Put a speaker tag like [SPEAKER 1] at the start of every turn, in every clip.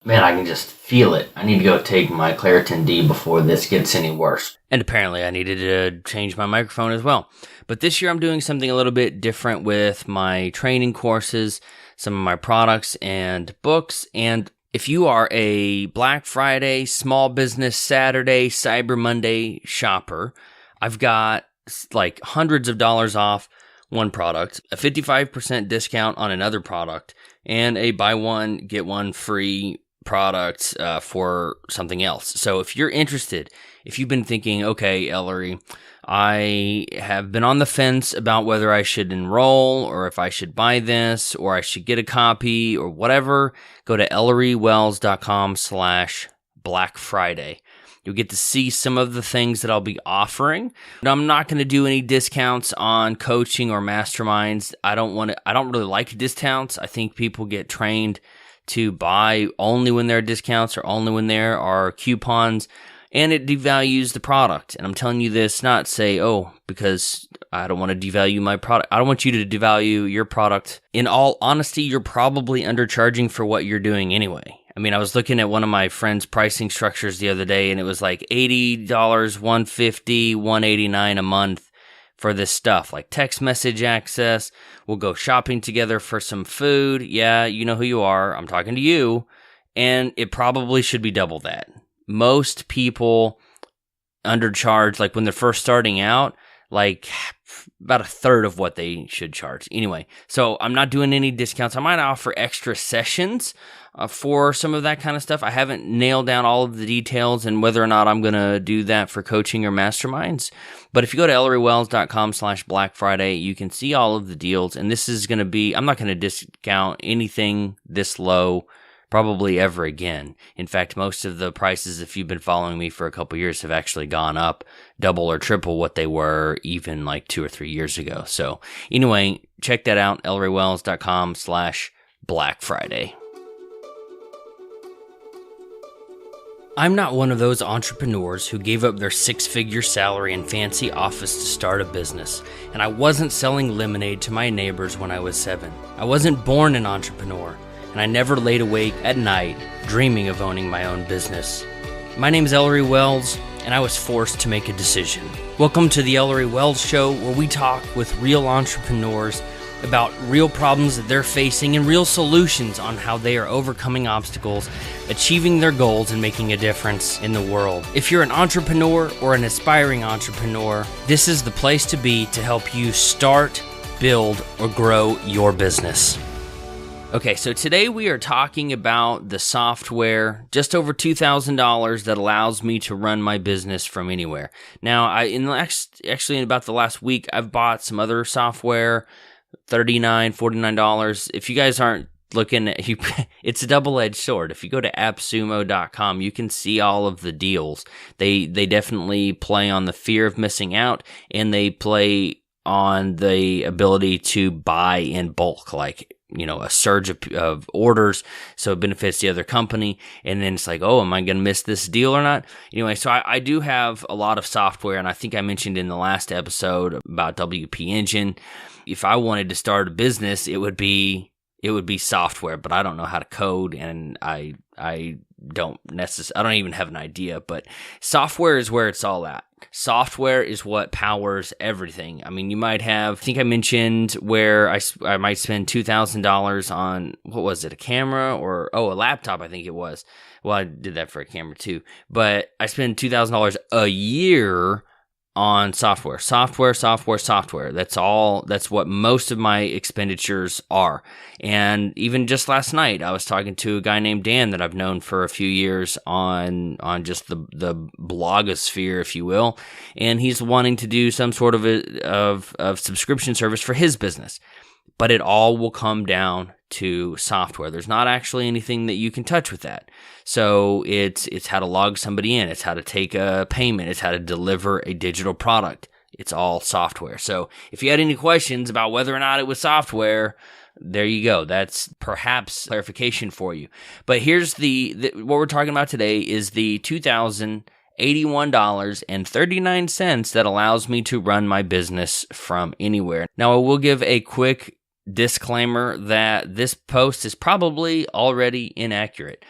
[SPEAKER 1] Man, I can just feel it. I need to go take my Claritin D before this gets any worse.
[SPEAKER 2] And apparently I needed to change my microphone as well. But this year I'm doing something a little bit different with my training courses, some of my products and books. And if you are a Black Friday, Small Business Saturday, Cyber Monday shopper, I've got like hundreds of dollars off one product, a 55% discount on another product, and a buy one, get one free product for something else. So if you're interested, if you've been thinking, okay, Ellery, I have been on the fence about whether I should enroll or if I should buy this or I should get a copy or whatever, go to ElleryWells.com/Black Friday. You'll get to see some of the things that I'll be offering. Now, I'm not going to do any discounts on coaching or masterminds. I don't really like discounts. I think people get trained to buy only when there are discounts or only when there are coupons, and it devalues the product. And I'm telling you this not say, oh, because I don't want to devalue my product. I don't want you to devalue your product. In all honesty, you're probably undercharging for what you're doing anyway. I mean, I was looking at one of my friend's pricing structures the other day, and it was like $80, $150, $189 a month for this stuff, like text message access. We'll go shopping together for some food. Yeah, you know who you are. I'm talking to you. And it probably should be double that. Most people undercharge, like when they're first starting out, like about a third of what they should charge. Anyway, so I'm not doing any discounts. I might offer extra sessions for some of that kind of stuff. I haven't nailed down all of the details and whether or not I'm going to do that for coaching or masterminds. But if you go to ElleryWells.com/Black Friday, you can see all of the deals. And this is going to be, I'm not going to discount anything this low probably ever again. In fact, most of the prices, if you've been following me for a couple years, have actually gone up double or triple what they were even like 2 or 3 years ago. So anyway, check that out, ElleryWells.com/Black Friday. I'm not one of those entrepreneurs who gave up their 6-figure salary and fancy office to start a business, and I wasn't selling lemonade to my neighbors when I was 7. I wasn't born an entrepreneur, and I never laid awake at night dreaming of owning my own business. My name is Ellery Wells, and I was forced to make a decision. Welcome to the Ellery Wells Show, where we talk with real entrepreneurs about real problems that they're facing and real solutions on how they are overcoming obstacles, achieving their goals, and making a difference in the world. If you're an entrepreneur or an aspiring entrepreneur, this is the place to be to help you start, build, or grow your business. Okay, so today we are talking about the software, just over $2,000, that allows me to run my business from anywhere. Now, in about the last week, I've bought some other software, $39, $49. If you guys aren't looking at, it's a double-edged sword. If you go to appsumo.com, you can see all of the deals. They definitely play on the fear of missing out, and they play on the ability to buy in bulk, like, you know, a surge of orders, so it benefits the other company, and then it's like, oh, am I going to miss this deal or not? Anyway, so I do have a lot of software, and I think I mentioned in the last episode about WP Engine. If I wanted to start a business, it would be software, but I don't know how to code, and I don't even have an idea, but software is where it's all at. Software is what powers everything. I mean, you might have, I think I mentioned where I might spend $2,000 on, what was it, a camera or, a laptop, I think it was. Well, I did that for a camera too, but I spend $2,000 a year on software. That's what most of my expenditures are. And even just last night, I was talking to a guy named Dan that I've known for a few years on just the blogosphere, if you will. And he's wanting to do some sort of subscription service for his business. But it all will come down to software. There's not actually anything that you can touch with that. So it's how to log somebody in. It's how to take a payment. It's how to deliver a digital product. It's all software. So if you had any questions about whether or not it was software, there you go. That's perhaps clarification for you. But here's what we're talking about today is the $2,081.39 that allows me to run my business from anywhere. Now, I will give a quick disclaimer that this post is probably already inaccurate,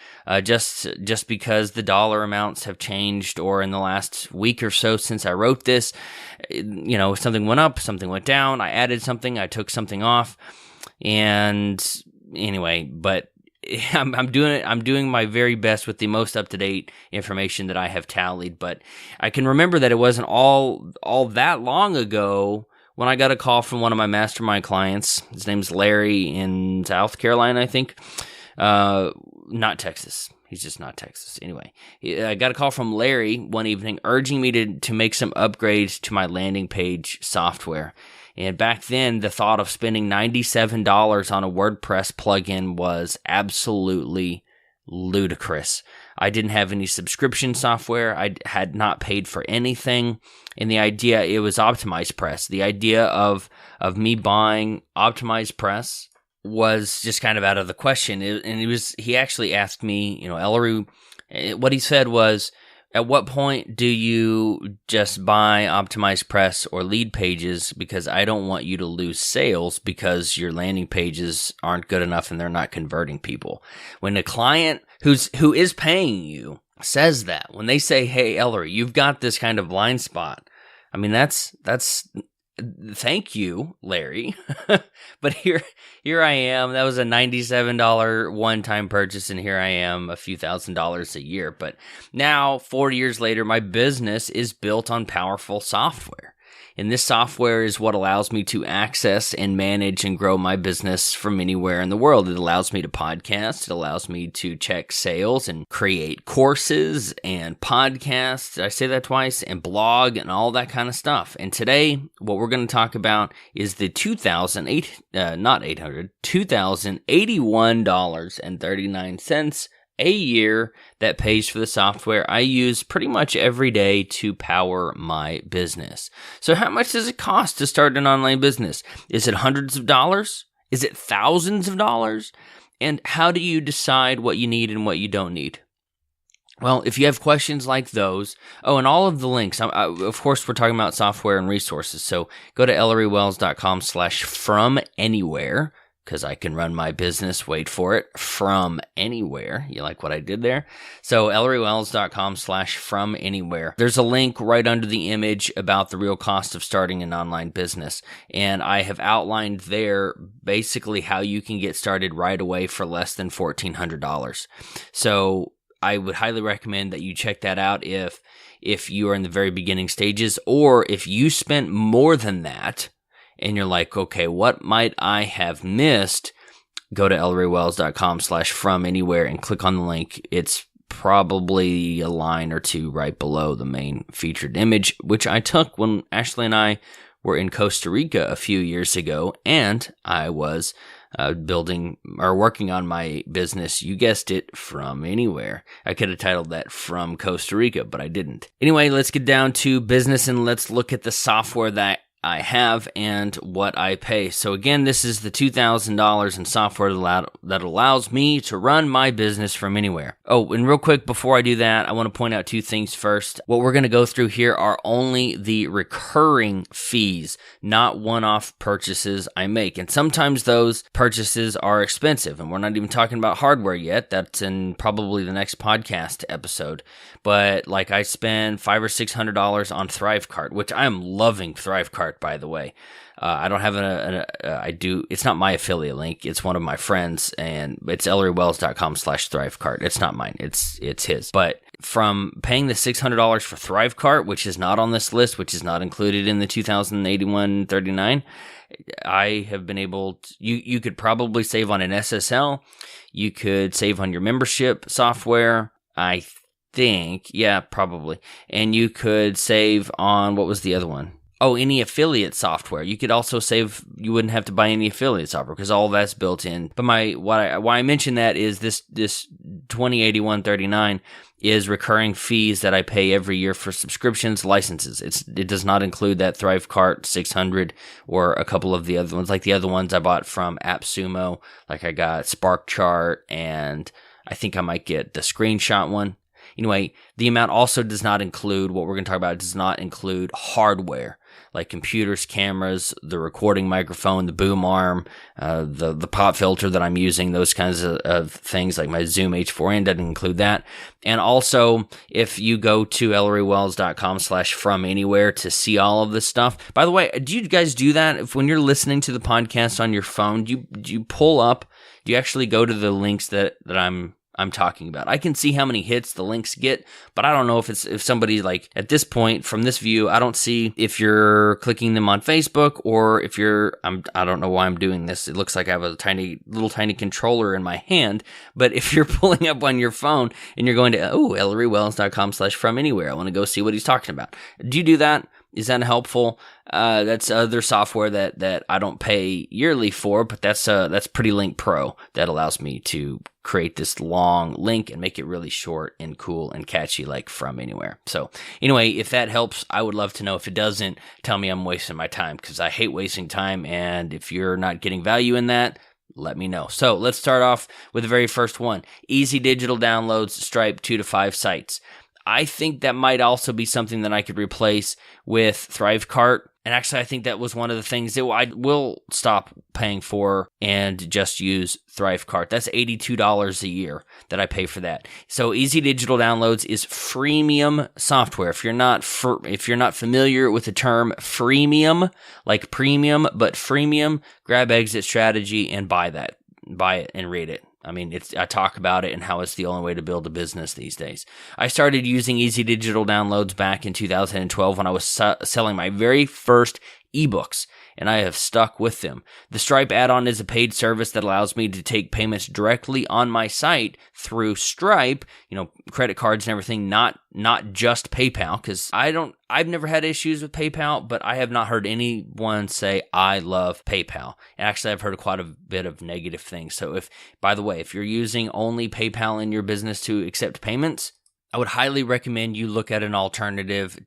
[SPEAKER 2] just because the dollar amounts have changed, or in the last week or so since I wrote this, something went up, something went down, I added something, I took something off, and anyway, but I'm doing my very best with the most up-to-date information that I have tallied. But I can remember that it wasn't all that long ago when I got a call from one of my mastermind clients. His name's Larry in South Carolina, I think. Not Texas. He's just not Texas. Anyway, I got a call from Larry one evening urging me to make some upgrades to my landing page software. And back then, the thought of spending $97 on a WordPress plugin was absolutely ludicrous. I didn't have any subscription software. I had not paid for anything. And the idea, it was OptimizePress. The idea of me buying OptimizePress was just kind of out of the question. He actually asked me, Ellery, what he said was, at what point do you just buy OptimizePress or lead pages, because I don't want you to lose sales because your landing pages aren't good enough and they're not converting people. When the client who is paying you says that, when they say, hey, Ellery, you've got this kind of blind spot, I mean, that's thank you, Larry. But here I am. That was a $97 one-time purchase, and here I am a few $1,000s a year. But now, 4 years later, my business is built on powerful software. And this software is what allows me to access and manage and grow my business from anywhere in the world. It allows me to podcast. It allows me to check sales and create courses and podcasts. Did I say that twice? And blog and all that kind of stuff. And today, what we're going to talk about is the $2,081.39 a year that pays for the software I use pretty much every day to power my business. So how much does it cost to start an online business? Is it hundreds of dollars? Is it thousands of dollars? And how do you decide what you need and what you don't need? Well, if you have questions like those, and all of the links, of course, we're talking about software and resources. So go to ellerywells.com/FromAnywhere, because I can run my business, wait for it, from anywhere. You like what I did there? So ellerywells.com/FromAnywhere. There's a link right under the image about the real cost of starting an online business. And I have outlined there basically how you can get started right away for less than $1,400. So I would highly recommend that you check that out if you are in the very beginning stages, or if you spent more than that, and you're like, okay, what might I have missed? Go to ellerywells.com/FromAnywhere and click on the link. It's probably a line or two right below the main featured image, which I took when Ashley and I were in Costa Rica a few years ago, and I was working on my business, you guessed it, from anywhere. I could have titled that From Costa Rica, but I didn't. Anyway, let's get down to business and let's look at the software that I have and what I pay. So again, this is the $2,000 in software that allows me to run my business from anywhere. Oh, and real quick, before I do that, I want to point out two things first. What we're going to go through here are only the recurring fees, not one-off purchases I make. And sometimes those purchases are expensive, and we're not even talking about hardware yet. That's in probably the next podcast episode. But like, I spend $500 or $600 on ThriveCart, which I am loving ThriveCart, by the way. I don't have I do, it's not my affiliate link. It's one of my friends, and it's ellerywells.com/ThriveCart. It's not mine. It's his. But from paying the $600 for ThriveCart, which is not on this list, which is not included in the $2,081.39, I have been able to, you could probably save on an SSL. You could save on your membership software. I think, yeah, probably. And you could save on, what was the other one? Oh, any affiliate software. You could also save, you wouldn't have to buy any affiliate software because all that's built in. But why I mention that is this $2,081.39 is recurring fees that I pay every year for subscriptions, licenses. It does not include that ThriveCart 600 or a couple of the other ones, like the other ones I bought from AppSumo. Like I got SparkChart, and I think I might get the screenshot one. Anyway, the amount also does not include, what we're going to talk about does not include hardware. like computers, cameras, the recording microphone, the boom arm, the pop filter that I'm using, those kinds of things. Like my Zoom H4n doesn't include that. And also, if you go to ElleryWells.com/from anywhere to see all of this stuff. By the way, do you guys do that? If when you're listening to the podcast on your phone, do you pull up? Do you actually go to the links that I'm talking about? I can see how many hits the links get, but I don't know if somebody, like, at this point from this view, I don't see if you're clicking them on Facebook or if I don't know why I'm doing this. It looks like I have a little tiny controller in my hand, but if you're pulling up on your phone and you're going to, ElleryWells.com/from anywhere, I want to go see what he's talking about. Do you do that? Is that helpful? That's other software that I don't pay yearly for, but that's Pretty Link Pro that allows me to create this long link and make it really short and cool and catchy, like From Anywhere. So anyway, if that helps, I would love to know. If it doesn't, tell me I'm wasting my time, because I hate wasting time. And if you're not getting value in that, let me know. So let's start off with the very first one. Easy digital downloads, Stripe, 2 to 5 sites. I think that might also be something that I could replace with Thrivecart. And actually, I think that was one of the things that I will stop paying for and just use Thrivecart. That's $82 a year that I pay for that. So Easy Digital Downloads is freemium software. If you're not familiar with the term freemium, like premium, but freemium, grab Exit Strategy and buy it and read it. I mean, I talk about it and how it's the only way to build a business these days. I started using Easy Digital Downloads back in 2012 when I was selling my very first ebooks, and I have stuck with them. The Stripe add-on is a paid service that allows me to take payments directly on my site through Stripe, credit cards and everything, not just PayPal, because I've never had issues with PayPal, but I have not heard anyone say I love PayPal. And actually, I've heard quite a bit of negative things. So by the way, if you're using only PayPal in your business to accept payments, I would highly recommend you look at an alternative,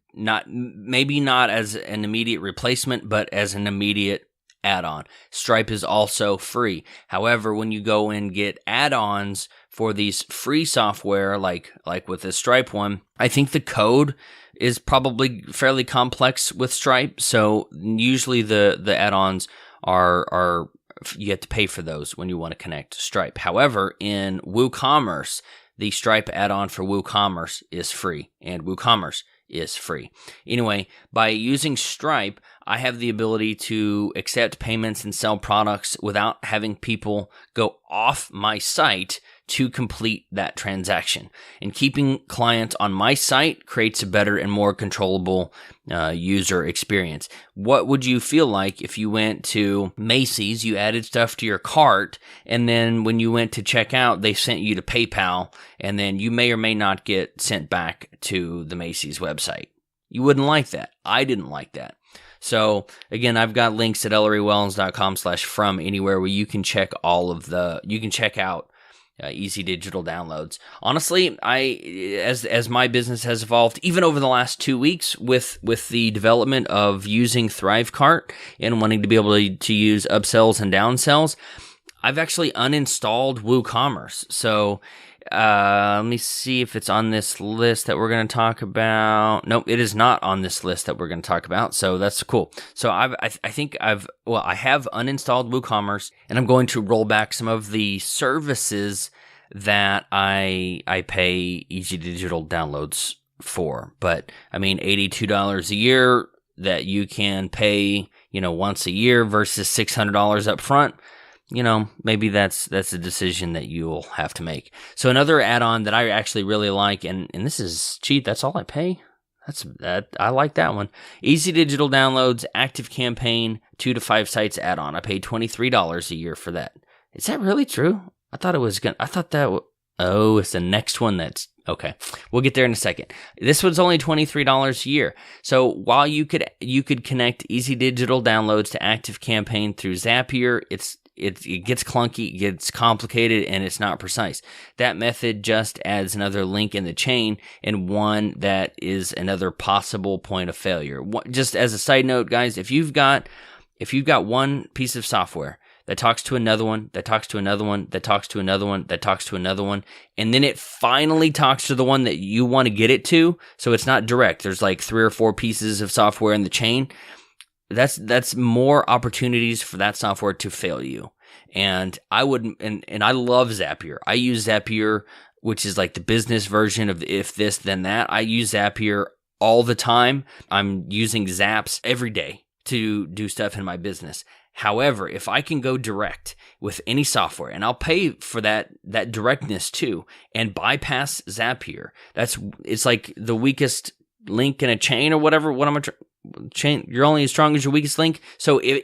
[SPEAKER 2] maybe not as an immediate replacement, but as an immediate add-on. Stripe is also free. However, when you go and get add-ons for these free software, like with the Stripe one, I think the code is probably fairly complex with Stripe. So usually the add-ons are you have to pay for those when you want to connect to Stripe. However, in WooCommerce, the Stripe add-on for WooCommerce is free, and WooCommerce is free. Anyway, by using Stripe, I have the ability to accept payments and sell products without having people go off my site to complete that transaction. And keeping clients on my site creates a better and more controllable user experience. What would you feel like if you went to Macy's, you added stuff to your cart, and then when you went to check out, they sent you to PayPal, and then you may or may not get sent back to the Macy's website? You wouldn't like that. I didn't like that. So again, I've got links at ElleryWells.com/from anywhere where you can check out Easy Digital Downloads. Honestly, as my business has evolved, even over the last 2 weeks with the development of using Thrivecart and wanting to be able to use upsells and downsells, I've actually uninstalled WooCommerce. So let me see if it's on this list that we're going to talk about. Nope, it is not on this list that we're going to talk about. So that's cool. So I have uninstalled WooCommerce, and I'm going to roll back some of the services that I pay Easy Digital Downloads for. But I mean, $82 a year that you can pay, once a year versus $600 up front. Maybe that's a decision that you'll have to make. So another add-on that I actually really like, and this is cheap, that's all I pay. I like that one. Easy Digital Downloads, Active Campaign, 2 to 5 sites add-on. I paid $23 a year for that. Is that really true? It's the next one that's okay. We'll get there in a second. This was only $23 a year. So while you could connect Easy Digital Downloads to Active Campaign through Zapier, it gets clunky, it gets complicated, and it's not precise. That method just adds another link in the chain and one that is another possible point of failure. Just as a side note, guys, if you've got one piece of software that talks to another one, that talks to another one, that talks to another one, that talks to another one, and then it finally talks to the one that you want to get it to. So it's not direct. There's like 3 or 4 pieces of software in the chain. That's more opportunities for that software to fail you. And I love Zapier. I use Zapier, which is like the business version of if this then that. I use Zapier all the time. I'm using Zaps every day to do stuff in my business. However, if I can go direct with any software, and I'll pay for that directness too, and bypass Zapier, it's like the weakest link in a chain or whatever. What am I chain? You're only as strong as your weakest link. So if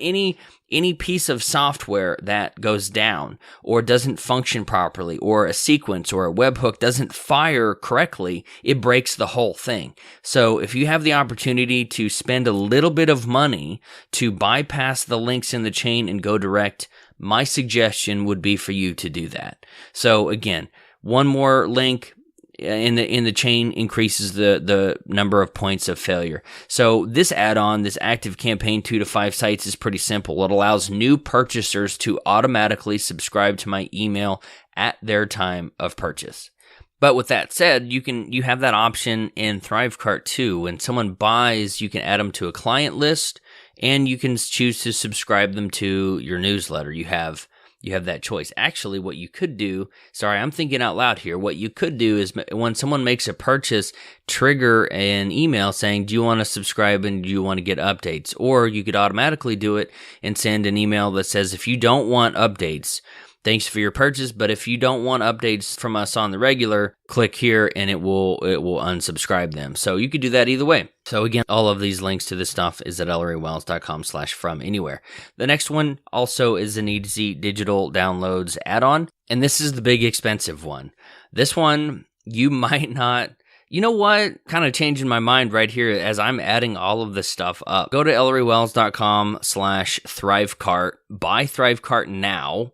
[SPEAKER 2] any piece of software that goes down or doesn't function properly, or a sequence or a webhook doesn't fire correctly, it breaks the whole thing. So if you have the opportunity to spend a little bit of money to bypass the links in the chain and go direct, my suggestion would be for you to do that. So again, one more link in the chain increases the number of points of failure. So this add-on, this active campaign 2 to 5 sites, is pretty simple. It allows new purchasers to automatically subscribe to my email at their time of purchase. But with that said, you have that option in ThriveCart too. When someone buys, you can add them to a client list, and you can choose to subscribe them to your newsletter. You have that choice. Actually, what you could do, sorry, I'm thinking out loud here. What you could do is when someone makes a purchase, trigger an email saying, do you want to subscribe and do you want to get updates? Or you could automatically do it and send an email that says, if you don't want updates, thanks for your purchase, but if you don't want updates from us on the regular, click here and it will unsubscribe them. So you could do that either way. So again, all of these links to this stuff is at ellerywells.com/from-anywhere. The next one also is an easy digital downloads add-on, and this is the big expensive one. This one, you might not. You know what? Kind of changing my mind right here as I'm adding all of this stuff up. Go to ellerywells.com/thrivecart. Buy ThriveCart now.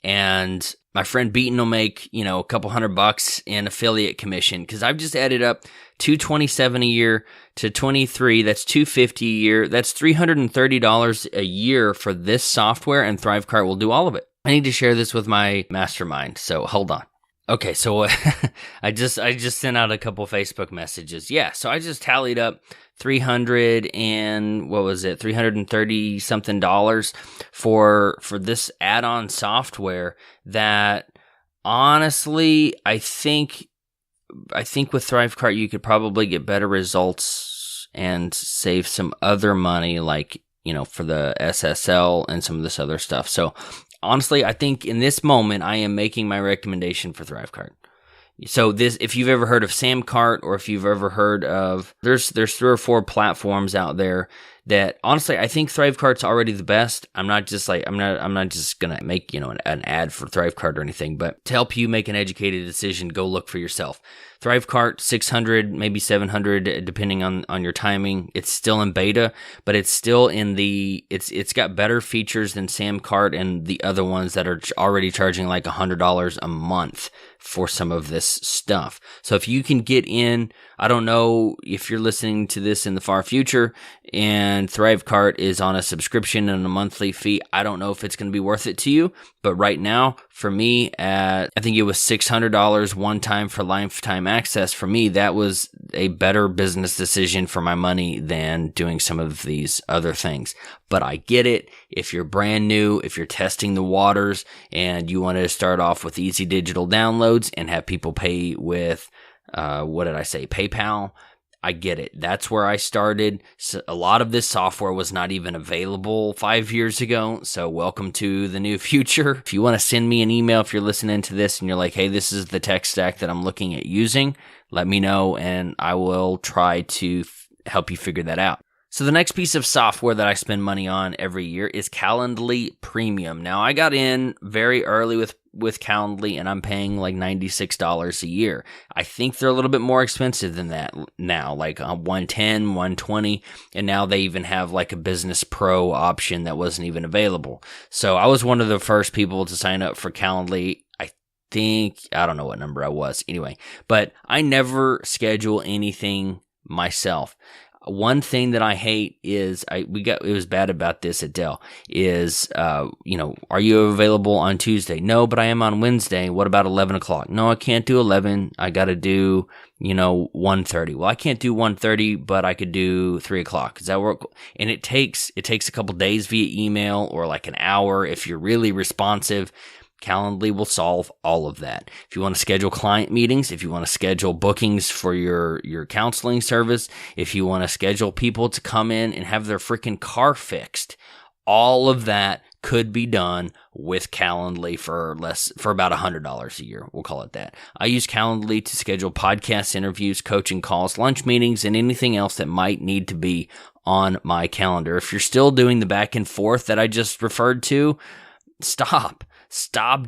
[SPEAKER 2] And my friend Beaton will make, a couple $100 in affiliate commission, because I've just added up $227 a year to 23. That's $250 a year. That's $330 a year for this software, and ThriveCart will do all of it. I need to share this with my mastermind, so hold on. Okay, so I just sent out a couple Facebook messages. Yeah, so I just tallied up $330 something for this add-on software that honestly I think with ThriveCart you could probably get better results and save some other money, like for the SSL and some of this other stuff. So honestly, I think in this moment I am making my recommendation for ThriveCart. So this, if you've ever heard of Samcart, or if you've ever heard of, there's 3 or 4 platforms out there that honestly I think ThriveCart's already the best. I'm not just gonna make an ad for ThriveCart or anything, but to help you make an educated decision, go look for yourself. ThriveCart, 600, maybe 700, depending on your timing. It's still in beta, but it's still in it's got better features than Samcart and the other ones that are already charging like $100 a month for some of this stuff. So if you can get in, I don't know if you're listening to this in the far future and ThriveCart is on a subscription and a monthly fee, I don't know if it's going to be worth it to you. But right now, for me, I think it was $600 one time for lifetime access. For me, that was a better business decision for my money than doing some of these other things. But I get it. If you're brand new, if you're testing the waters and you want to start off with easy digital downloads and have people pay with, PayPal, I get it. That's where I started. So a lot of this software was not even available 5 years ago. So welcome to the new future. If you want to send me an email, if you're listening to this and you're like, hey, this is the tech stack that I'm looking at using, let me know and I will try to help you figure that out. So the next piece of software that I spend money on every year is Calendly Premium. Now I got in very early with Calendly and I'm paying like $96 a year. I think they're a little bit more expensive than that now, like $110, $120, and now they even have like a Business Pro option that wasn't even available. So I was one of the first people to sign up for Calendly. I don't know what number I was anyway, but I never schedule anything myself. One thing that I hate is it was bad about this at Dell is, are you available on Tuesday? No, but I am on Wednesday. What about 11 o'clock? No, I can't do 11. I got to do, 1:30. Well, I can't do 1:30, but I could do 3 o'clock. Does that work? And it takes a couple days via email or like an hour if you're really responsive. Calendly will solve all of that. If you want to schedule client meetings, if you want to schedule bookings for your counseling service, if you want to schedule people to come in and have their freaking car fixed, all of that could be done with Calendly for about $100 a year. We'll call it that. I use Calendly to schedule podcast interviews, coaching calls, lunch meetings, and anything else that might need to be on my calendar. If you're still doing the back and forth that I just referred to, stop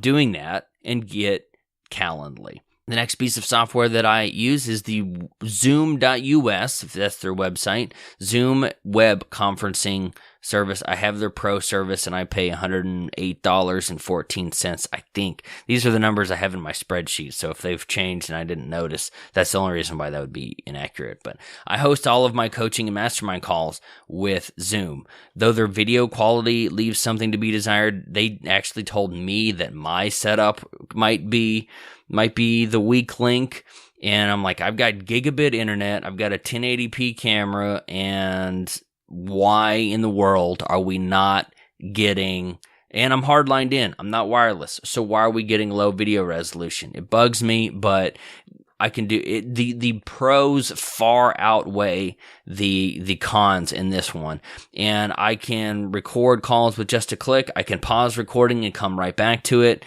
[SPEAKER 2] doing that and get Calendly. The next piece of software that I use is the Zoom.us, if that's their website, Zoom web conferencing service. I have their pro service and I pay $108.14, I think. These are the numbers I have in my spreadsheet, so if they've changed and I didn't notice, that's the only reason why that would be inaccurate. But I host all of my coaching and mastermind calls with Zoom. Though their video quality leaves something to be desired, they actually told me that my setup might be the weak link. And I'm like, I've got gigabit internet, I've got a 1080p camera, and why in the world are we not getting, and I'm hardlined in, I'm not wireless, so why are we getting low video resolution? It bugs me, but I can do it. The pros far outweigh the cons in this one. And I can record calls with just a click. I can pause recording and come right back to it.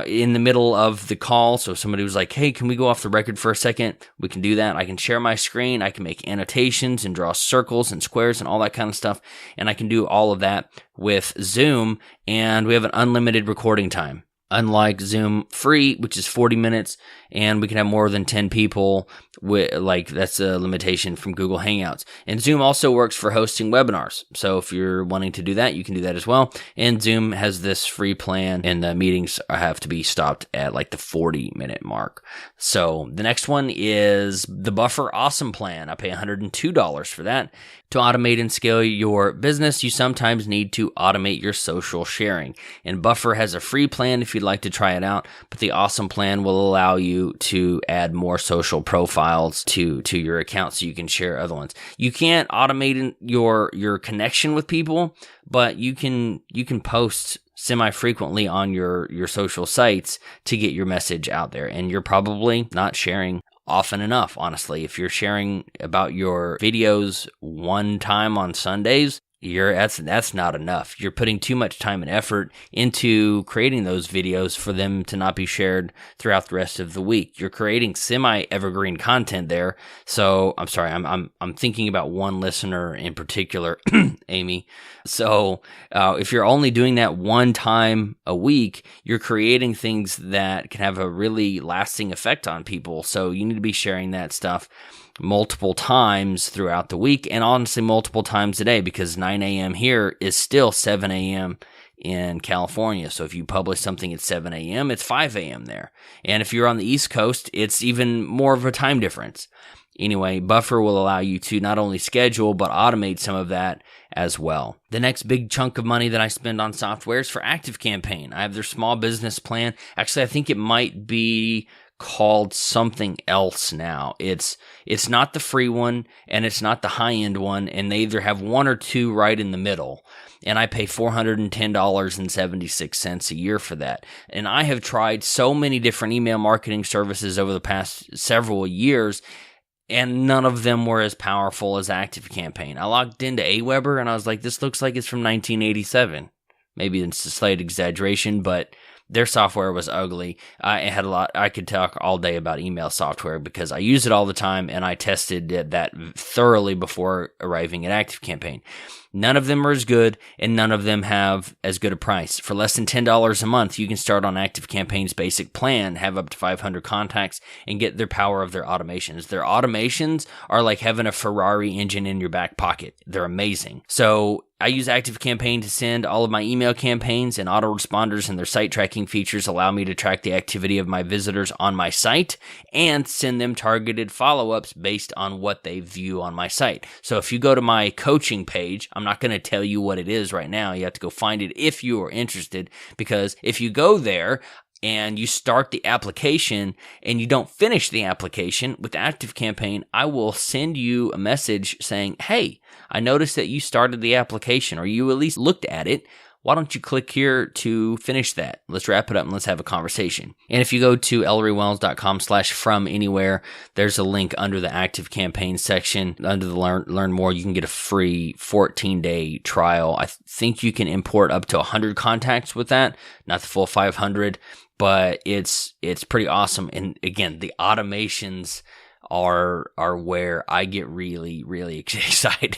[SPEAKER 2] In the middle of the call, so if somebody was like, hey, can we go off the record for a second? We can do that. I can share my screen. I can make annotations and draw circles and squares and all that kind of stuff. And I can do all of that with Zoom. And we have an unlimited recording time. Unlike Zoom Free, which is 40 minutes, and we can have more than 10 people, that's a limitation from Google Hangouts. And Zoom also works for hosting webinars. So if you're wanting to do that, you can do that as well. And Zoom has this free plan, and the meetings have to be stopped at like the 40-minute mark. So the next one is the Buffer Awesome Plan. I pay $102 for that. To automate and scale your business, you sometimes need to automate your social sharing. And Buffer has a free plan if you'd like to try it out, but the Awesome Plan will allow you to add more social profiles to your account so you can share other ones. You can't automate your connection with people, but you can post semi-frequently on your social sites to get your message out there, and you're probably not sharing often enough, honestly. If you're sharing about your videos one time on Sundays, that's not enough. You're putting too much time and effort into creating those videos for them to not be shared throughout the rest of the week. You're creating semi-evergreen content there. So I'm sorry, I'm thinking about one listener in particular, Amy. So if you're only doing that one time a week, you're creating things that can have a really lasting effect on people. So you need to be sharing that stuff multiple times throughout the week, and honestly multiple times a day, because 9 a.m. here is still 7 a.m. in California. So if you publish something at 7 a.m., it's 5 a.m. there. And if you're on the East Coast, it's even more of a time difference. Anyway, Buffer will allow you to not only schedule, but automate some of that as well. The next big chunk of money that I spend on software is for ActiveCampaign. I have their small business plan. Actually, I think it might be called something else now. It's not the free one, and it's not the high-end one, and they either have one or two right in the middle. And I pay $410.76 a year for that. And I have tried so many different email marketing services over the past several years, and none of them were as powerful as ActiveCampaign. I logged into Aweber, and I was like, this looks like it's from 1987. Maybe it's a slight exaggeration, but their software was ugly. I could talk all day about email software because I use it all the time, and I tested that thoroughly before arriving at ActiveCampaign. None of them are as good, and none of them have as good a price. For less than $10 a month, you can start on ActiveCampaign's basic plan, have up to 500 contacts, and get their power of their automations. Their automations are like having a Ferrari engine in your back pocket. They're amazing. So I use ActiveCampaign to send all of my email campaigns, and autoresponders and their site tracking features allow me to track the activity of my visitors on my site and send them targeted follow-ups based on what they view on my site. So if you go to my coaching page, I'm not going to tell you what it is right now. You have to go find it if you are interested, because if you go there and you start the application and you don't finish the application with ActiveCampaign, I will send you a message saying, hey, I noticed that you started the application, or you at least looked at it. Why don't you click here to finish that? Let's wrap it up and let's have a conversation. And if you go to ellerywells.com/FromAnywhere, there's a link under the ActiveCampaign section. Under the learn more, you can get a free 14-day trial. I think you can import up to 100 contacts with that, not the full 500, but it's pretty awesome. And again, the automations are where I get really, really excited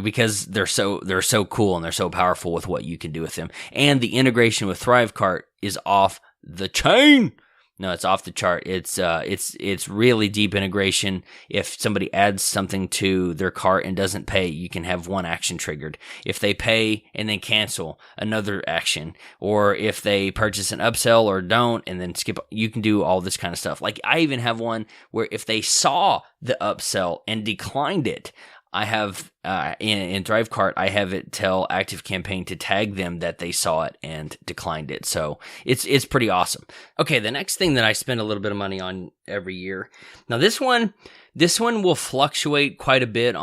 [SPEAKER 2] because they're so cool and they're so powerful with what you can do with them. And the integration with ThriveCart is off the chain. No, it's off the chart. It's really deep integration. If somebody adds something to their cart and doesn't pay, you can have one action triggered. If they pay and then cancel, another action. Or if they purchase an upsell or don't and then skip, you can do all this kind of stuff. Like I even have one where if they saw the upsell and declined it, I have in ThriveCart, I have it tell ActiveCampaign to tag them that they saw it and declined it. So it's pretty awesome. Okay, the next thing that I spend a little bit of money on every year. Now this one will fluctuate quite a bit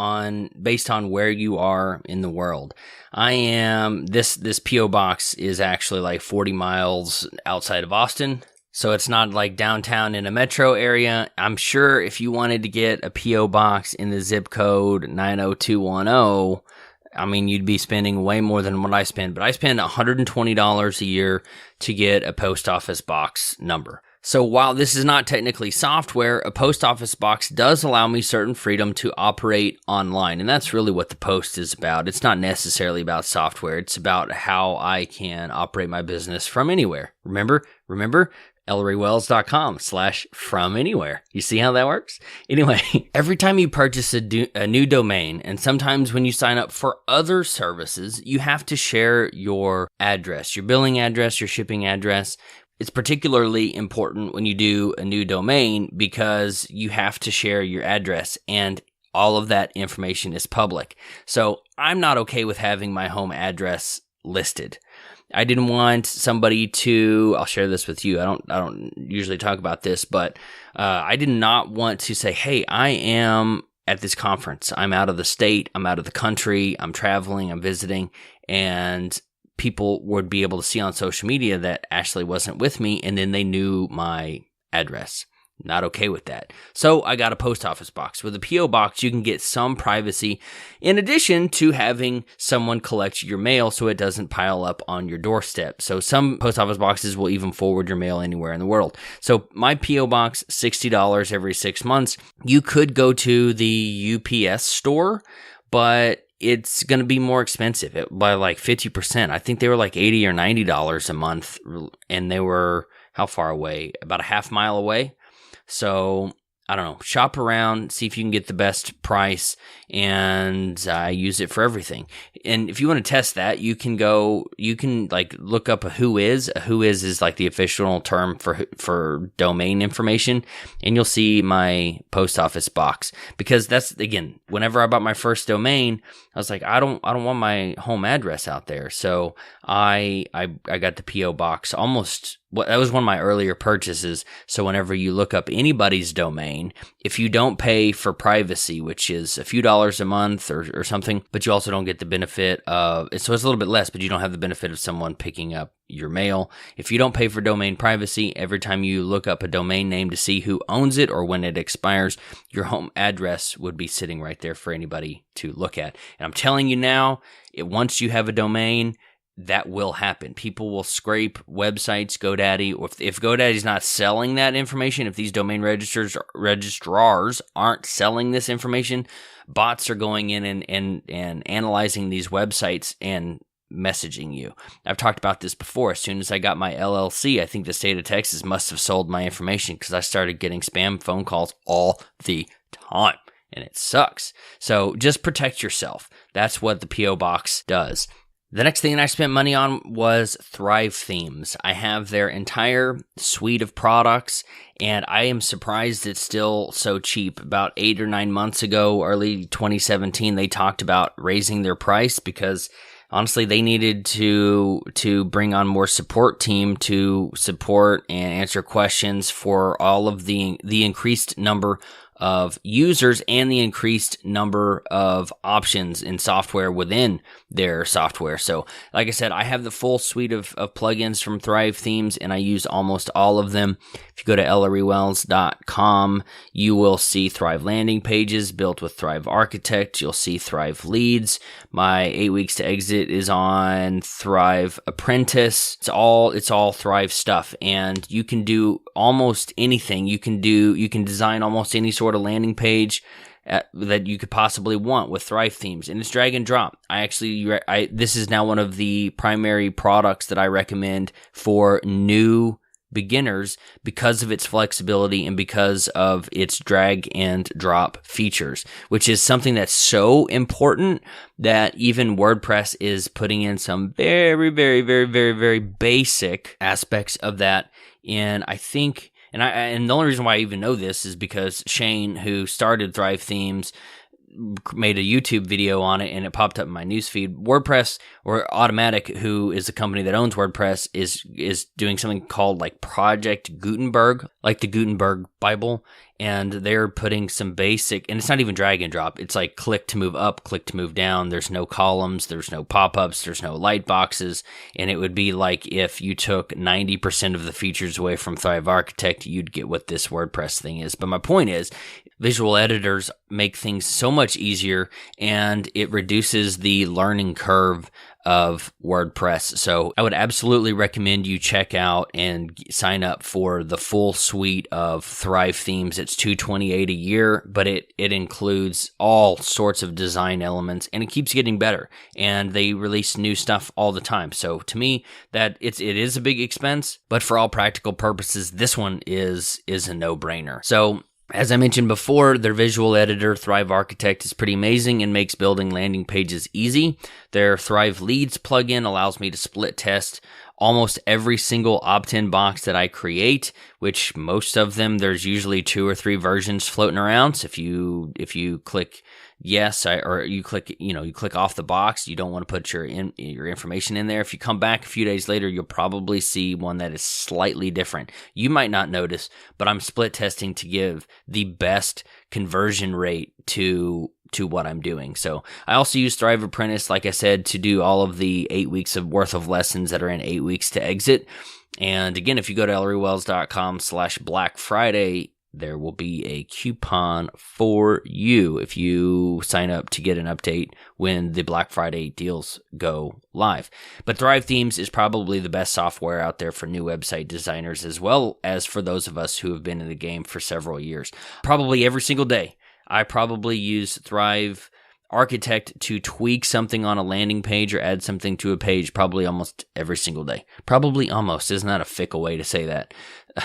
[SPEAKER 2] based on where you are in the world. This PO box is actually like 40 miles outside of Austin. So it's not like downtown in a metro area. I'm sure if you wanted to get a P.O. box in the zip code 90210, I mean, you'd be spending way more than what I spend. But I spend $120 a year to get a post office box number. So while this is not technically software, a post office box does allow me certain freedom to operate online. And that's really what the post is about. It's not necessarily about software. It's about how I can operate my business from anywhere. Remember? ellerywells.com/FromAnywhere. You see how that works? Anyway, every time you purchase a new domain, and sometimes when you sign up for other services, you have to share your address, your billing address, your shipping address. It's particularly important when you do a new domain because you have to share your address, and all of that information is public. So I'm not okay with having my home address listed. I didn't want somebody to, I'll share this with you. I don't usually talk about this, but I did not want to say, hey, I am at this conference. I'm out of the state. I'm out of the country. I'm traveling. I'm visiting. And people would be able to see on social media that Ashley wasn't with me, and then they knew my address. Not okay with that. So I got a post office box. With a P.O. box, you can get some privacy in addition to having someone collect your mail so it doesn't pile up on your doorstep. So some post office boxes will even forward your mail anywhere in the world. So my P.O. box, $60 every 6 months. You could go to the UPS store, but it's going to be more expensive by like 50%. I think they were like $80 or $90 a month, and they were how far away? About a half mile away. So, I don't know, shop around, see if you can get the best price, and I use it for everything. And if you want to test that, you can like look up a Whois. A Whois is like the official term for domain information, and you'll see my post office box. Because that's, again, whenever I bought my first domain, I was like, I don't want my home address out there. So I got the P.O. box almost. Well, that was one of my earlier purchases. So whenever you look up anybody's domain, if you don't pay for privacy, which is a few dollars a month or something, but you also don't get the benefit of, so it's a little bit less, but you don't have the benefit of someone picking up your mail. If you don't pay for domain privacy, every time you look up a domain name to see who owns it or when it expires, your home address would be sitting right there for anybody to look at. And I'm telling you now, once you have a domain, that will happen. People will scrape websites, GoDaddy, or if GoDaddy's not selling that information, if these domain registrars aren't selling this information, bots are going in and analyzing these websites and messaging you. I've talked about this before. As soon as I got my LLC, I think the state of Texas must have sold my information because I started getting spam phone calls all the time. and it sucks. So just protect yourself. That's what the P.O. Box does. The next thing that I spent money on was Thrive Themes. I have their entire suite of products, and I am surprised it's still so cheap. About 8 or 9 months ago, early 2017, they talked about raising their price because honestly, they needed to bring on more support team to support and answer questions for all of the increased number of users and the increased number of options in software within their software. So, like I said, I have the full suite of plugins from Thrive Themes, and I use almost all of them. If you go to ellerywells.com, you will see Thrive landing pages built with Thrive Architect. You'll see Thrive leads. My 8 weeks to exit is on Thrive Apprentice. It's all Thrive stuff, and you can do almost anything. You can design almost any sort of landing page that you could possibly want with Thrive Themes, and it's drag and drop. This is now one of the primary products that I recommend for new beginners because of its flexibility and because of its drag and drop features, which is something that's so important that even WordPress is putting in some very, very, very, very, very basic aspects of that. And I think, and the only reason why I even know this is because Shane, who started Thrive Themes, made a YouTube video on it, and it popped up in my newsfeed. WordPress, or Automatic, who is the company that owns WordPress, is doing something called like Project Gutenberg, like the Gutenberg Bible, and they're putting some basic, and it's not even drag and drop. It's like click to move up, click to move down. There's no columns, there's no pop-ups, there's no light boxes, and it would be like if you took 90% of the features away from Thrive Architect, you'd get what this WordPress thing is. But my point is, visual editors make things so much easier, and it reduces the learning curve of WordPress. So I would absolutely recommend you check out and sign up for the full suite of Thrive Themes. It's $228 a year, but it includes all sorts of design elements, and it keeps getting better, and they release new stuff all the time. So to me, that it is a big expense, but for all practical purposes, this one is a no-brainer. So as I mentioned before, their visual editor, Thrive Architect, is pretty amazing and makes building landing pages easy. Their Thrive Leads plugin allows me to split test almost every single opt-in box that I create, which most of them, there's usually 2 or 3 versions floating around. So if you click yes, you click off the box, you don't want to put your information in there. If you come back a few days later, you'll probably see one that is slightly different. You might not notice, but I'm split testing to give the best conversion rate to what I'm doing. So I also use Thrive Apprentice, like I said, to do all of the 8 weeks of worth of lessons that are in 8 weeks to exit. And again, if you go to ellerywells.com/Black Friday, there will be a coupon for you if you sign up to get an update when the Black Friday deals go live. But Thrive Themes is probably the best software out there for new website designers, as well as for those of us who have been in the game for several years. Probably every single day, I probably use Thrive Architect to tweak something on a landing page or add something to a page probably almost every single day. Probably almost. Isn't that a fickle way to say that?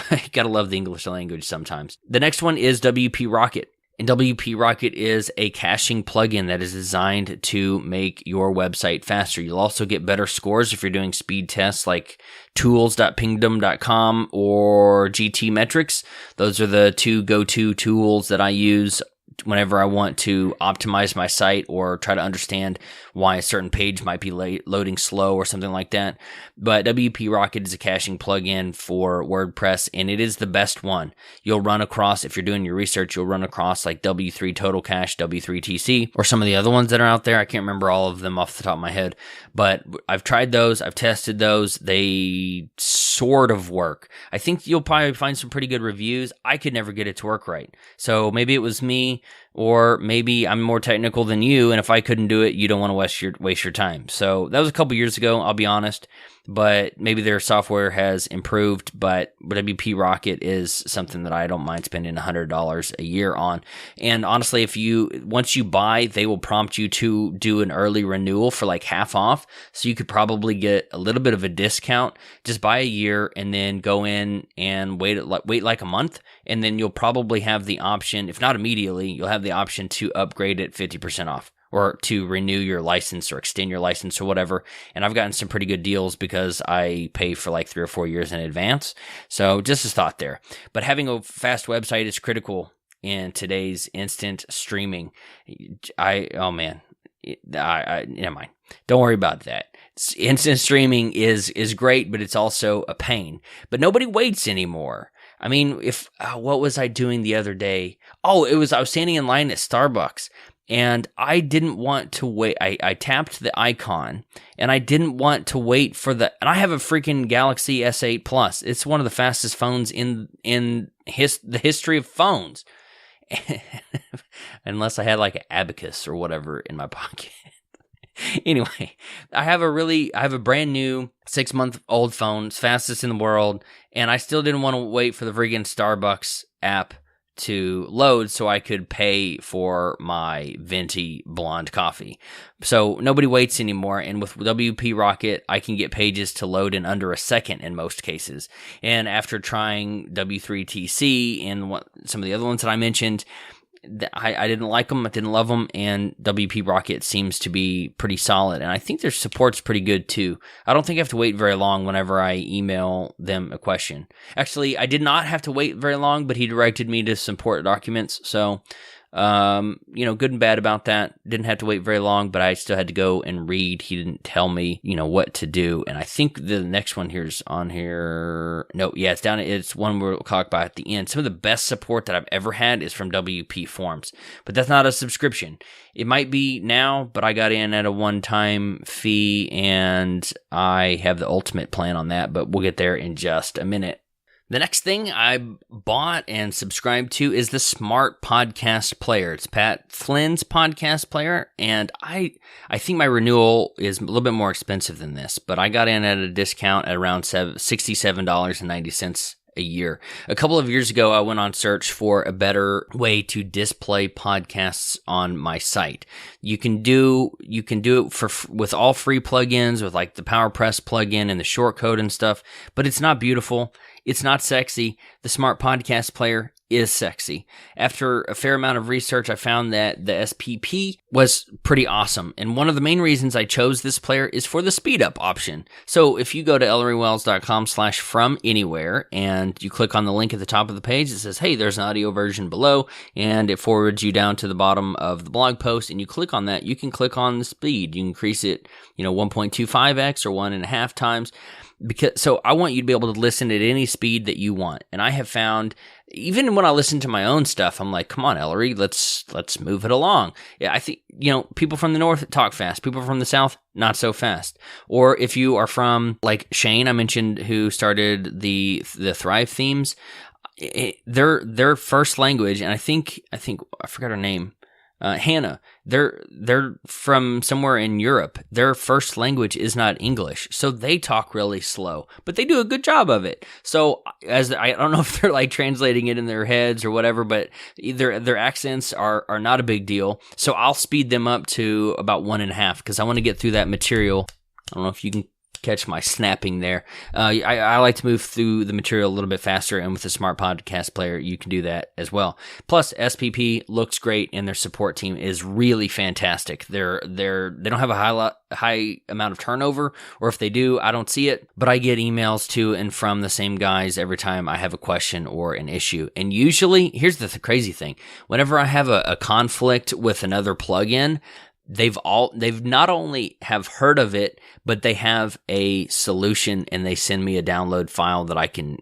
[SPEAKER 2] You gotta love the English language sometimes. The next one is WP Rocket. And WP Rocket is a caching plugin that is designed to make your website faster. You'll also get better scores if you're doing speed tests like tools.pingdom.com or GTmetrix. Those are the 2 go-to tools that I use whenever I want to optimize my site or try to understand why a certain page might be loading slow or something like that. But WP Rocket is a caching plugin for WordPress, and it is the best one. You'll run across, if you're doing your research, you'll run across like W3 Total Cache, W3 TC, or some of the other ones that are out there. I can't remember all of them off the top of my head, but I've tried those. I've tested those. They sort of work. I think you'll probably find some pretty good reviews. I could never get it to work right. So maybe it was me, or maybe I'm more technical than you, and if I couldn't do it, you don't want to waste your time. So that was a couple years ago, I'll be honest, but maybe their software has improved, but WP Rocket is something that I don't mind spending $100 a year on. And honestly, once you buy, they will prompt you to do an early renewal for like half off, so you could probably get a little bit of a discount. Just buy a year and then go in and wait like a month, and then you'll probably have the option, if not immediately, you'll have the option to upgrade it 50% off, or to renew your license or extend your license or whatever. And I've gotten some pretty good deals because I pay for like 3 or 4 years in advance. So just a thought there. But having a fast website is critical in today's instant streaming. Never mind. Don't worry about that. Instant streaming is great, but it's also a pain. But nobody waits anymore. I mean, what was I doing the other day? I was standing in line at Starbucks, and I didn't want to wait. I tapped the icon, and I didn't want to wait for and I have a freaking Galaxy S8 Plus. It's one of the fastest phones in the history of phones. Unless I had like an abacus or whatever in my pocket. Anyway, I have a brand new 6-month-old phone, it's fastest in the world, and I still didn't want to wait for the friggin' Starbucks app to load so I could pay for my venti blonde coffee. So nobody waits anymore, and with WP Rocket, I can get pages to load in under a second in most cases. And after trying W3TC and some of the other ones that I mentioned, I didn't like them, I didn't love them, and WP Rocket seems to be pretty solid, and I think their support's pretty good too. I don't think I have to wait very long whenever I email them a question. Actually, I did not have to wait very long, but he directed me to support documents, so good and bad about that. Didn't have to wait very long, but I still had to go and read. He didn't tell me, what to do. And I think the next one here's on here. No, yeah, it's down. It's one we'll talk about at the end. Some of the best support that I've ever had is from WP Forms, but that's not a subscription. It might be now, but I got in at a one-time fee, and I have the ultimate plan on that, but we'll get there in just a minute. The next thing I bought and subscribed to is the Smart Podcast Player. It's Pat Flynn's podcast player, and I think my renewal is a little bit more expensive than this, but I got in at a discount at around $67.90 a year. A couple of years ago, I went on search for a better way to display podcasts on my site. You can do it with all free plugins, with like the PowerPress plugin and the shortcode and stuff, but it's not beautiful. It's not sexy. The Smart Podcast Player is sexy. After a fair amount of research, I found that the SPP was pretty awesome. And one of the main reasons I chose this player is for the speed up option. So if you go to ellerywells.com/FromAnywhere and you click on the link at the top of the page, it says, hey, there's an audio version below, and it forwards you down to the bottom of the blog post, and you click on that. You can click on the speed. You can increase it, 1.25x or 1.5 times. So I want you to be able to listen at any speed that you want. And I have found, even when I listen to my own stuff, I'm like, come on, Ellery, let's move it along. Yeah, I think, people from the north talk fast. People from the south, not so fast. Or if you are from, like Shane, I mentioned, who started the Thrive themes, their first language, and I think I forgot her name, Hannah, they're from somewhere in Europe. Their first language is not English, so they talk really slow, but they do a good job of it. So I don't know if they're like translating it in their heads or whatever, but their accents are not a big deal. So I'll speed them up to about 1.5 because I want to get through that material. I don't know if you can catch my snapping there. I like to move through the material a little bit faster, and with the Smart Podcast Player, you can do that as well. Plus, SPP looks great, and their support team is really fantastic. They don't have a high amount of turnover, or if they do, I don't see it, but I get emails to and from the same guys every time I have a question or an issue. And usually, here's the crazy thing: whenever I have a conflict with another plugin, they've not only have heard of it, but they have a solution, and they send me a download file that I can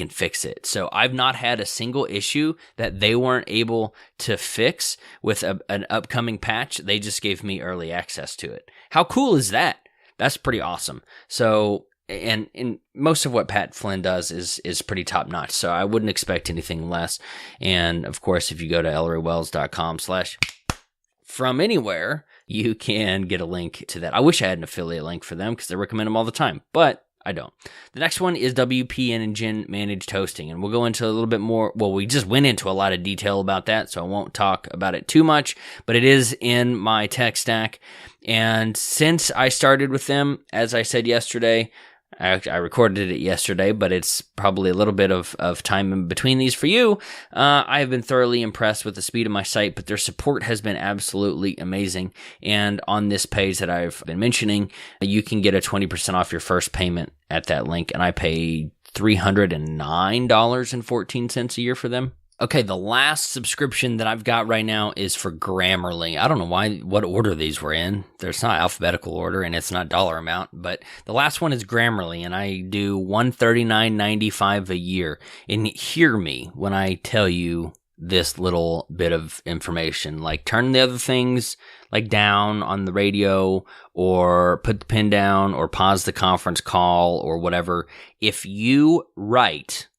[SPEAKER 2] fix it. So I've not had a single issue that they weren't able to fix with an upcoming patch. They just gave me early access to it. How cool is that? That's pretty awesome. So, and most of what Pat Flynn does is pretty top notch. So I wouldn't expect anything less. And of course, if you go to ellerywells.com/FromAnywhere, you can get a link to that. I wish I had an affiliate link for them because I recommend them all the time, but I don't. The next one is WP Engine Managed Hosting, and we'll go into a little bit more. Well, we just went into a lot of detail about that, so I won't talk about it too much, but it is in my tech stack. And since I started with them, as I said yesterday, I recorded it yesterday, but it's probably a little bit of time in between these for you. I have been thoroughly impressed with the speed of my site, but their support has been absolutely amazing. And on this page that I've been mentioning, you can get a 20% off your first payment at that link, and I pay $309.14 a year for them. Okay, the last subscription that I've got right now is for Grammarly. I don't know what order these were in. There's not alphabetical order and it's not dollar amount, but the last one is Grammarly, and I do $139.95 a year. And hear me when I tell you this little bit of information. Like, turn the other things like down on the radio, or put the pen down, or pause the conference call, or whatever. If you write,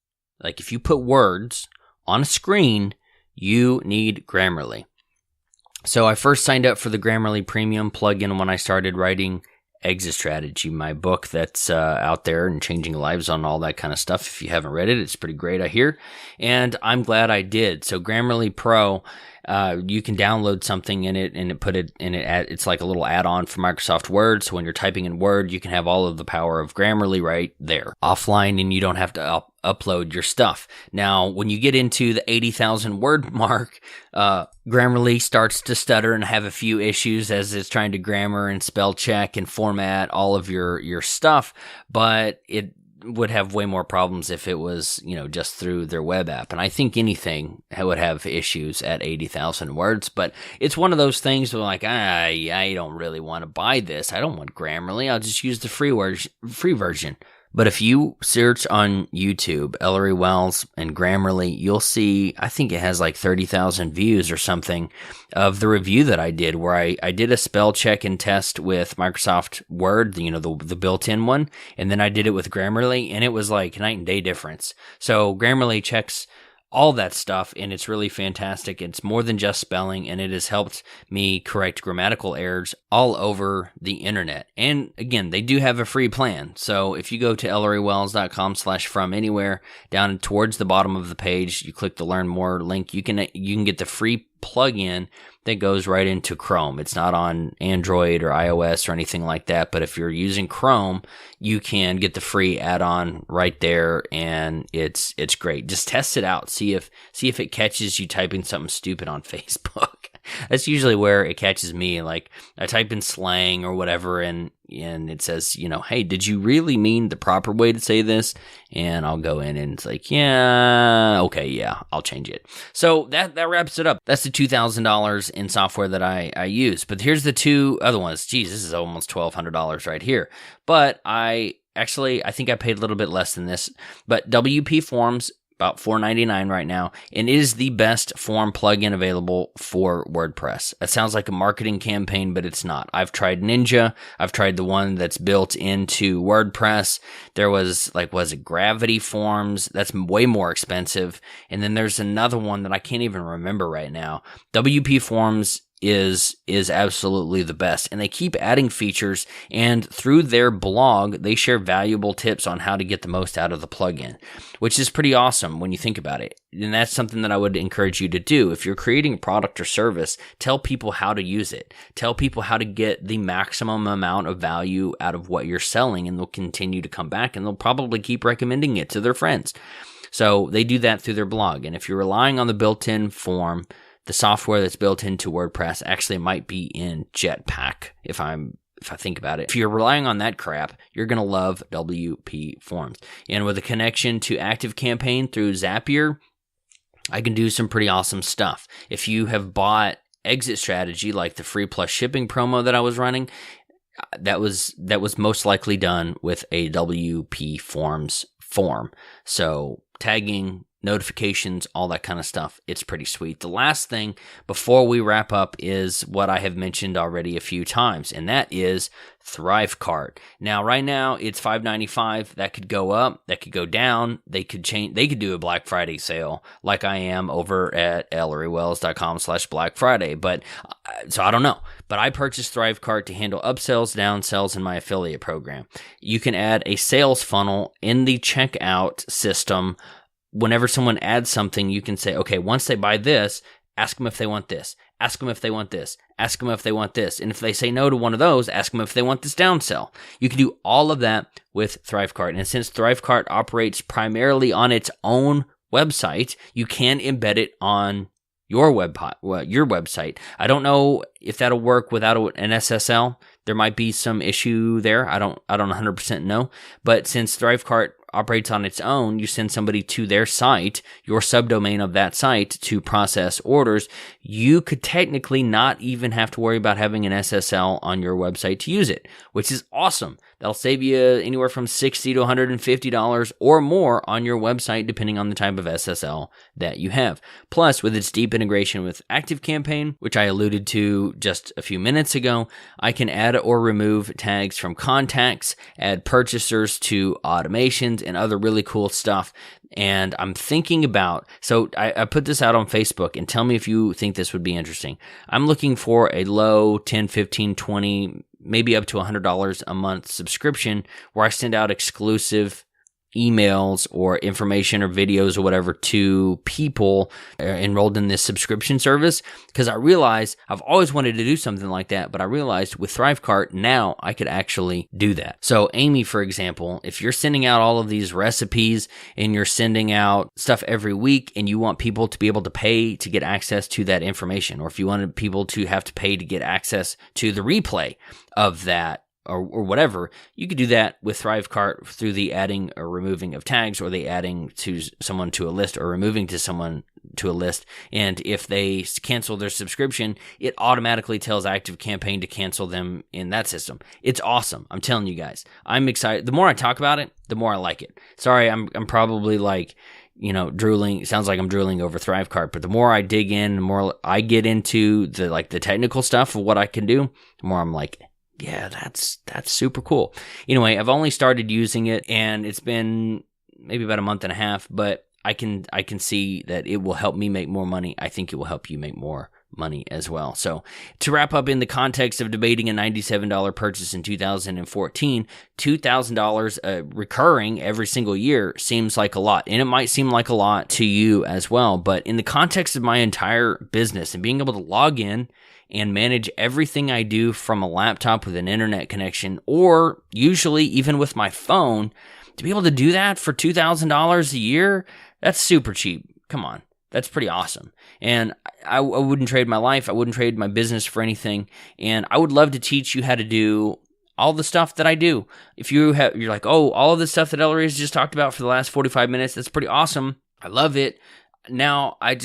[SPEAKER 2] like if you put words on a screen, you need Grammarly. So I first signed up for the Grammarly Premium plugin when I started writing Exit Strategy, my book that's out there and changing lives on all that kind of stuff. If you haven't read it, it's pretty great, I hear. And I'm glad I did. So Grammarly Pro, you can download something in it and put it in it. It's like a little add-on for Microsoft Word. So when you're typing in Word, you can have all of the power of Grammarly right there, offline, and you don't have to upload your stuff. Now, when you get into the 80,000 word mark, Grammarly starts to stutter and have a few issues as it's trying to grammar and spell check and format all of your stuff, but it would have way more problems if it was, just through their web app. And I think anything would have issues at 80,000 words, but it's one of those things where like, I don't really want to buy this. I don't want Grammarly. I'll just use the free version. But if you search on YouTube, Ellery Wells and Grammarly, you'll see, I think it has like 30,000 views or something of the review that I did, where I did a spell check and test with Microsoft Word, the built-in one, and then I did it with Grammarly, and it was like night and day difference. So Grammarly checks all that stuff, and it's really fantastic. It's more than just spelling, and it has helped me correct grammatical errors all over the internet. And again, they do have a free plan. So if you go to ellerywells.com/FromAnywhere, down towards the bottom of the page, you click the Learn More link, you can get the free plugin that goes right into Chrome. It's not on Android or iOS or anything like that, but if you're using Chrome, you can get the free add-on right there, and it's great. Just test it out. See if it catches you typing something stupid on Facebook. That's usually where it catches me. Like, I type in slang or whatever, and it says, hey, did you really mean the proper way to say this? And I'll go in and it's like, yeah, okay, yeah, I'll change it. So that wraps it up. That's the $2,000 in software that I use. But here's the two other ones. Geez, this is almost $1,200 right here. But I think I paid a little bit less than this. But WP Forms, about $4.99 right now, and it is the best form plugin available for WordPress. That sounds like a marketing campaign, but it's not. I've tried Ninja. I've tried the one that's built into WordPress. There was it Gravity Forms? That's way more expensive. And then there's another one that I can't even remember right now. WP Forms is absolutely the best, and they keep adding features, and through their blog they share valuable tips on how to get the most out of the plugin, which is pretty awesome when you think about it. And that's something that I would encourage you to do. If you're creating a product or service, tell people how to use it. Tell people how to get the maximum amount of value out of what you're selling, and they'll continue to come back, and they'll probably keep recommending it to their friends. So they do that through their blog. And if you're relying on the built-in form, the software that's built into WordPress actually might be in Jetpack, if I think about it. If you're relying on that crap, you're going to love WP Forms. And with a connection to ActiveCampaign through Zapier, I can do some pretty awesome stuff. If you have bought Exit Strategy, like the free plus shipping promo that I was running, that was most likely done with a WP Forms form. So tagging, notifications, all that kind of stuff. It's pretty sweet. The last thing before we wrap up is what I have mentioned already a few times, and that is Thrivecart. Now, right now it's $5.95. That could go up, that could go down. They could do a Black Friday sale like I am over at ellerywells.com/Black Friday. But so I don't know. But I purchased Thrivecart to handle upsells, downsells in my affiliate program. You can add a sales funnel in the checkout system. Whenever someone adds something, you can say, okay, once they buy this, ask them if they want this. Ask them if they want this. Ask them if they want this. And if they say no to one of those, ask them if they want this downsell. You can do all of that with Thrivecart. And since Thrivecart operates primarily on its own website, you can embed it on your website. I don't know if that'll work without an SSL. There might be some issue there. I don't 100% know. But since Thrivecart operates on its own, you send somebody to their site, your subdomain of that site, to process orders. You could technically not even have to worry about having an SSL on your website to use it, which is awesome. That'll save you anywhere from $60 to $150 or more on your website, depending on the type of SSL that you have. Plus, with its deep integration with ActiveCampaign, which I alluded to just a few minutes ago, I can add or remove tags from contacts, add purchasers to automations, and other really cool stuff. And I'm thinking about, so I put this out on Facebook, and tell me if you think this would be interesting. I'm looking for a low 10, 15, 20, maybe up to $100 a month subscription where I send out exclusive emails or information or videos or whatever to people enrolled in this subscription service, because I realized I've always wanted to do something like that, but I realized with Thrivecart now I could actually do that. So Amy, for example, if you're sending out all of these recipes and you're sending out stuff every week and you want people to be able to pay to get access to that information, or if you wanted people to have to pay to get access to the replay of that, or whatever, you could do that with Thrivecart through the adding or removing of tags, or the adding to someone to a list or removing to someone to a list. And if they cancel their subscription, it automatically tells ActiveCampaign to cancel them in that system. It's awesome. I'm telling you guys, I'm excited. The more I talk about it, the more I like it. Sorry, I'm probably like, drooling. It sounds like I'm drooling over Thrivecart, but the more I dig in, the more I get into the technical stuff of what I can do, the more I'm like, yeah, that's super cool. Anyway, I've only started using it, and it's been maybe about a month and a half, but I can see that it will help me make more money. I think it will help you make more money as well. So to wrap up, in the context of debating a $97 purchase in 2014, $2,000 recurring every single year seems like a lot, and it might seem like a lot to you as well. But in the context of my entire business and being able to log in and manage everything I do from a laptop with an internet connection, or usually even with my phone, to be able to do that for $2,000 a year, that's super cheap. Come on. That's pretty awesome. And I wouldn't trade my life. I wouldn't trade my business for anything. And I would love to teach you how to do all the stuff that I do. If you're like, oh, all of the stuff that Ellery has just talked about for the last 45 minutes, that's pretty awesome. I love it. Now I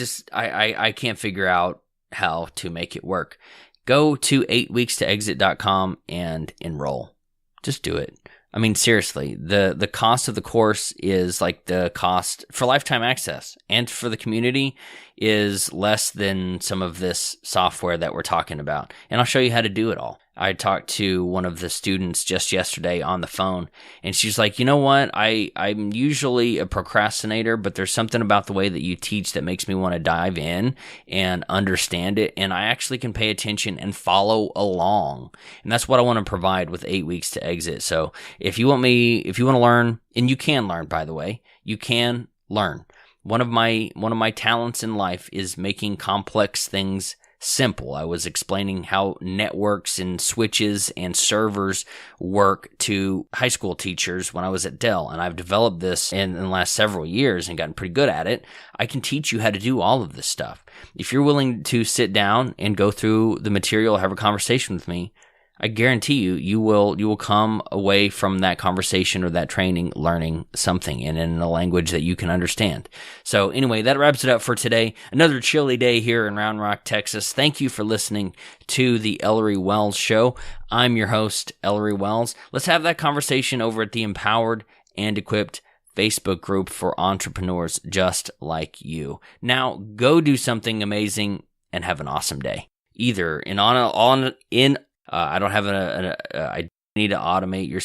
[SPEAKER 2] can't figure out how to make it work. Go to 8weekstoexit.com and enroll. Just do it. I mean, seriously, the cost of the course is like the cost for lifetime access, and for the community is less than some of this software that we're talking about. And I'll show you how to do it all. I talked to one of the students just yesterday on the phone, and she's like, you know what? I'm usually a procrastinator, but there's something about the way that you teach that makes me want to dive in and understand it, and I actually can pay attention and follow along. And that's what I want to provide with 8 Weeks to Exit. So if you want to learn, and you can learn, by the way, you can learn. One of my talents in life is making complex things simple. I was explaining how networks and switches and servers work to high school teachers when I was at Dell, and I've developed this in the last several years and gotten pretty good at it. I can teach you how to do all of this stuff. If you're willing to sit down and go through the material, have a conversation with me, I guarantee you will come away from that conversation or that training learning something, and in a language that you can understand. So anyway, that wraps it up for today. Another chilly day here in Round Rock, Texas. Thank you for listening to the Ellery Wells Show. I'm your host, Ellery Wells. Let's have that conversation over at the Empowered and Equipped Facebook group for entrepreneurs just like you. Now, go do something amazing and have an awesome day. Either I need to automate your